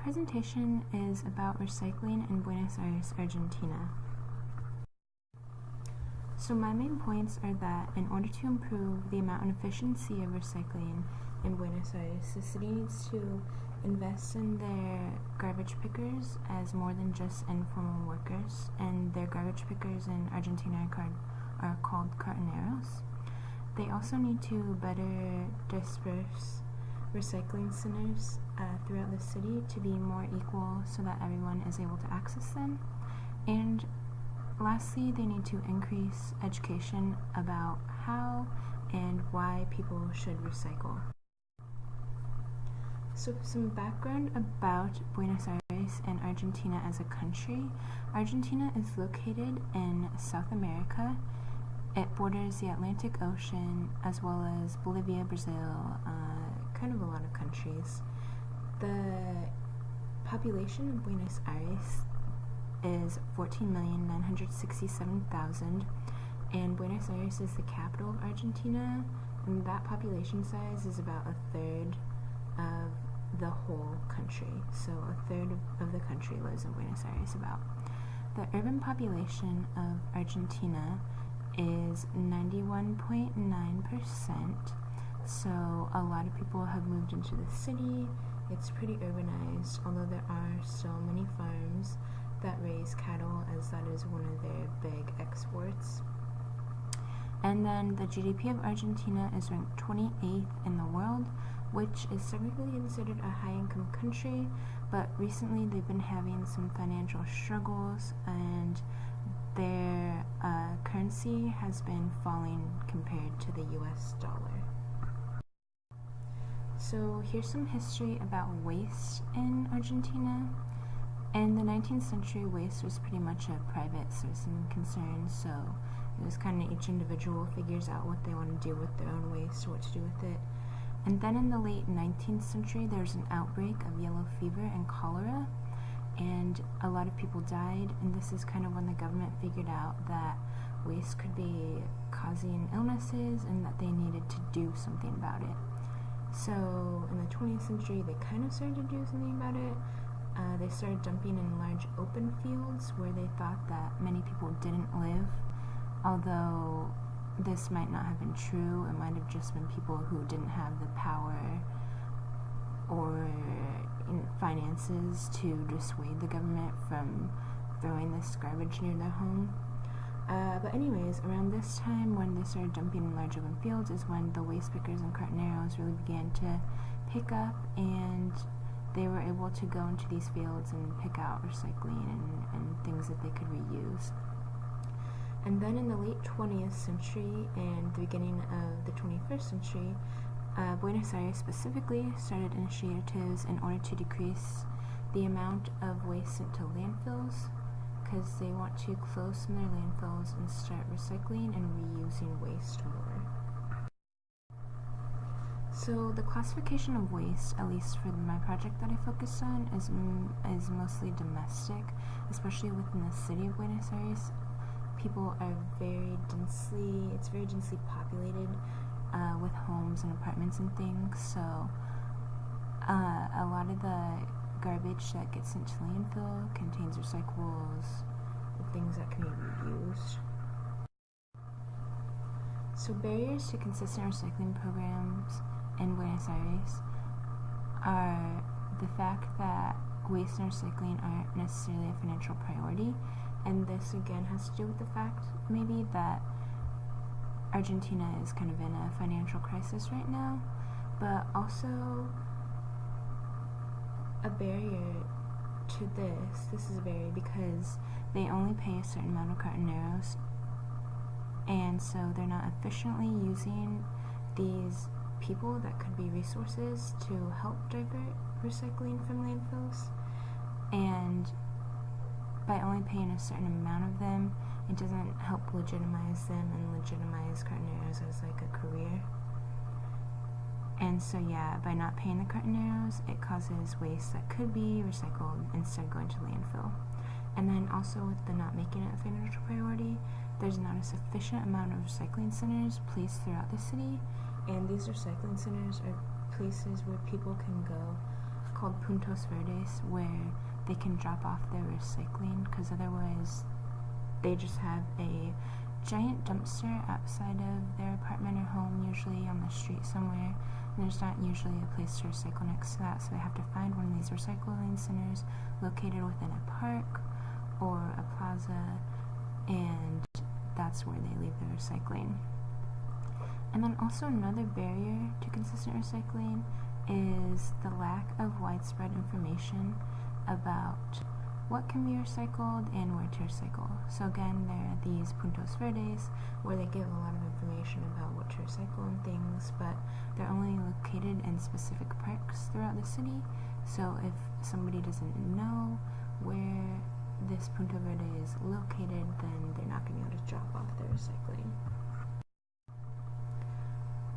presentation is about recycling in Buenos Aires, Argentina. So my main points are that in order to improve the amount and efficiency of recycling in Buenos Aires, the city needs to invest in their garbage pickers as more than just informal workers, and their garbage pickers in Argentina are called cartoneros. They also need to better disperse recycling centers throughout the city to be more equal so that everyone is able to access them. And lastly, they need to increase education about how and why people should recycle. So some background about Buenos Aires and Argentina as a country. Argentina is located in South America. It borders the Atlantic Ocean as well as Bolivia, Brazil, kind of a lot of countries. The population of Buenos Aires is 14,967,000, and Buenos Aires is the capital of Argentina, and that population size is about a third of the whole country. So a third of the country lives in Buenos Aires about. The urban population of Argentina is 91.9%, so a lot of people have moved into the city. It's pretty urbanized, although there are so many farms that raise cattle, as that is one of their big exports. And then the GDP of Argentina is ranked 28th in the world, which is technically considered a high-income country, but recently they've been having some financial struggles, and their currency has been falling compared to the US dollar. So here's some history about waste in Argentina. In the 19th century, waste was pretty much a private citizen concern, so it was kind of each individual figures out what they want to do with their own waste, what to do with it. And then in the late 19th century, there was an outbreak of yellow fever and cholera, and a lot of people died, and this is kind of when the government figured out that waste could be causing illnesses and that they needed to do something about it. So in the 20th century, they kind of started to do something about it. They started dumping in large open fields where they thought that many people didn't live, although this might not have been true. It might have just been people who didn't have the power or finances to dissuade the government from throwing this garbage near their home. But anyways, around this time when they started dumping in large open fields is when the waste pickers and cartoneros really began to pick up, and they were able to go into these fields and pick out recycling and things that they could reuse. And then in the late 20th century and the beginning of the 21st century, Buenos Aires specifically started initiatives in order to decrease the amount of waste sent to landfills, because they want to close some of their landfills and start recycling and reusing waste more. So the classification of waste, at least for my project that I focused on, is mostly domestic, especially within the city of Buenos Aires. People are it's very densely populated with homes and apartments and things, so a lot of the garbage that gets sent to landfill contains recyclables, things that can be reused. So barriers to consistent recycling programs in Buenos Aires are the fact that waste and recycling aren't necessarily a financial priority, and this again has to do with the fact maybe that Argentina is kind of in a financial crisis right now, but also a barrier to this is a barrier because they only pay a certain amount of cartoneros, and so they're not efficiently using these people that could be resources to help divert recycling from landfills. And by only paying a certain amount of them, it doesn't help legitimize them and legitimize cartoneros as like a career. And so yeah, by not paying the cartoneros, it causes waste that could be recycled instead going to landfill. And then also with the not making it a financial priority, there's not a sufficient amount of recycling centers placed throughout the city, and these recycling centers are places where people can go called puntos verdes where they can drop off their recycling, because otherwise they just have a giant dumpster outside of their apartment or home, usually on the street somewhere, and there's not usually a place to recycle next to that, so they have to find one of these recycling centers located within a park or a plaza, and that's where they leave their recycling. And then also another barrier to consistent recycling is the lack of widespread information about what can be recycled and where to recycle. So again, there are these puntos verdes where they give a lot of information about what to recycle and things, but they're only located in specific parks throughout the city. So if somebody doesn't know where this punto verde is located, then they're not going to be able to drop off their recycling.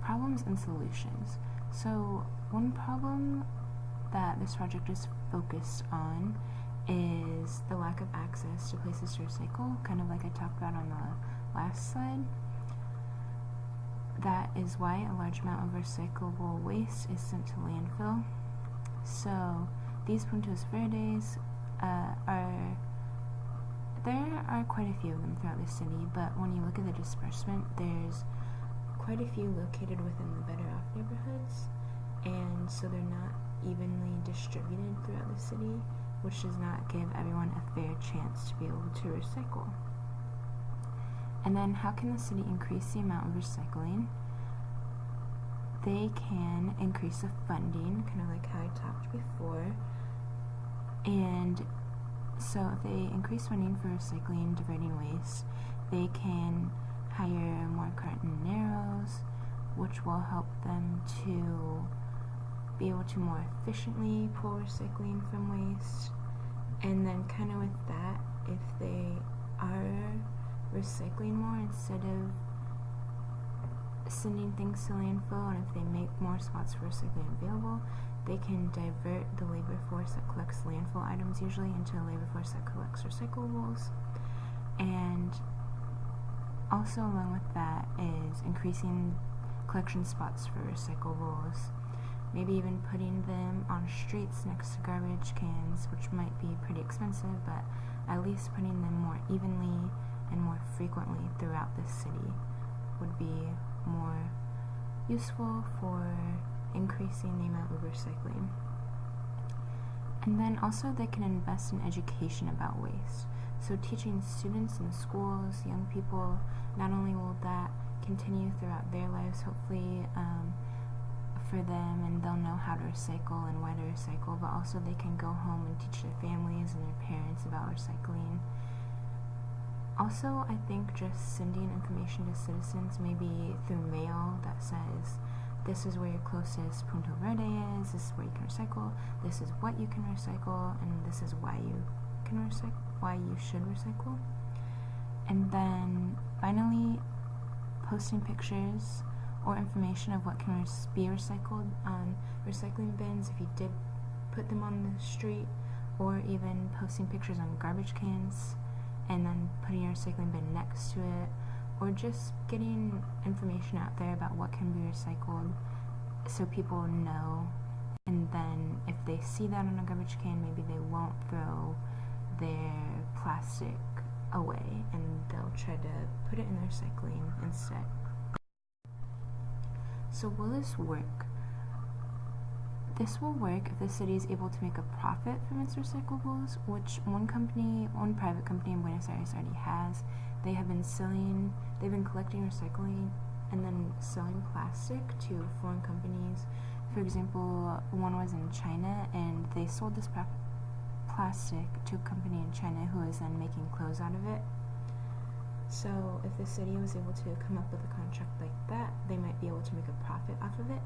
Problems and solutions. So one problem that this project is focused on is the lack of access to places to recycle, kind of like I talked about on the last slide. That is why a large amount of recyclable waste is sent to landfill. So these puntos verdes there are quite a few of them throughout the city, but when you look at the disbursement, there's quite a few located within the better off neighborhoods, and so they're not evenly distributed throughout the city, which does not give everyone a fair chance to be able to recycle. And then how can the city increase the amount of recycling? They can increase the funding, kind of like how I talked before. And so if they increase funding for recycling, diverting waste, they can hire more cartoneros, which will help them to be able to more efficiently pull recycling from waste. And then kind of with that, if they are recycling more instead of sending things to landfill, and if they make more spots for recycling available, they can divert the labor force that collects landfill items usually into a labor force that collects recyclables. And also along with that is increasing collection spots for recyclables, maybe even putting them on streets next to garbage cans, which might be pretty expensive, but at least putting them more evenly and more frequently throughout the city would be more useful for increasing the amount of recycling. And then also they can invest in education about waste. So teaching students in the schools, young people, not only will that continue throughout their lives, hopefully, for them, and they'll know how to recycle and why to recycle, but also they can go home and teach their families and their parents about recycling. Also, I think just sending information to citizens, maybe through mail, that says, this is where your closest punto verde is, this is where you can recycle, this is what you can recycle, and this is why you can recycle, why you should recycle. And then finally, posting pictures or information of what can be recycled on recycling bins if you did put them on the street, or even posting pictures on garbage cans and then putting your recycling bin next to it, or just getting information out there about what can be recycled so people know, and then if they see that on a garbage can, maybe they won't throw their plastic away and they'll try to put it in their recycling instead. So will this work? This will work if the city is able to make a profit from its recyclables, which one private company in Buenos Aires already has. They've been collecting recycling and then selling plastic to foreign companies. For example, one was in China, and they sold this plastic to a company in China who is then making clothes out of it. So if the city was able to come up with a contract like that, they might be able to make a profit off of it.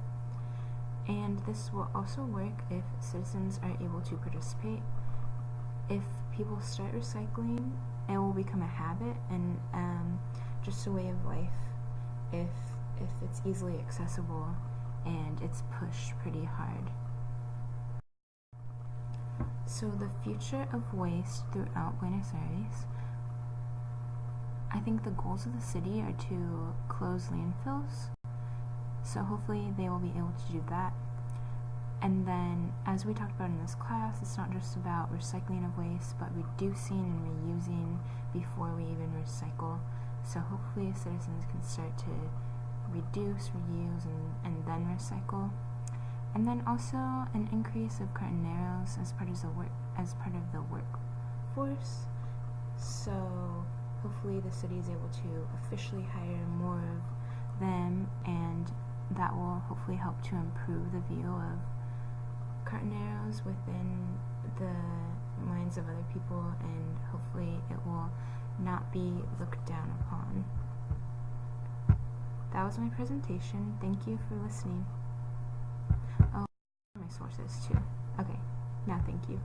And this will also work if citizens are able to participate. If people start recycling, it will become a habit and just a way of life if it's easily accessible and it's pushed pretty hard. So the future of waste throughout Buenos Aires, I think the goals of the city are to close landfills. So hopefully they will be able to do that. And then, as we talked about in this class, it's not just about recycling of waste, but reducing and reusing before we even recycle. So hopefully citizens can start to reduce, reuse, and then recycle. And then also an increase of cartoneros as part of the workforce. So hopefully the city is able to officially hire more of them, and that will hopefully help to improve the view of cartoneros within the minds of other people, and hopefully it will not be looked down upon. That was my presentation. Thank you for listening. Oh, my sources too. Okay, now thank you.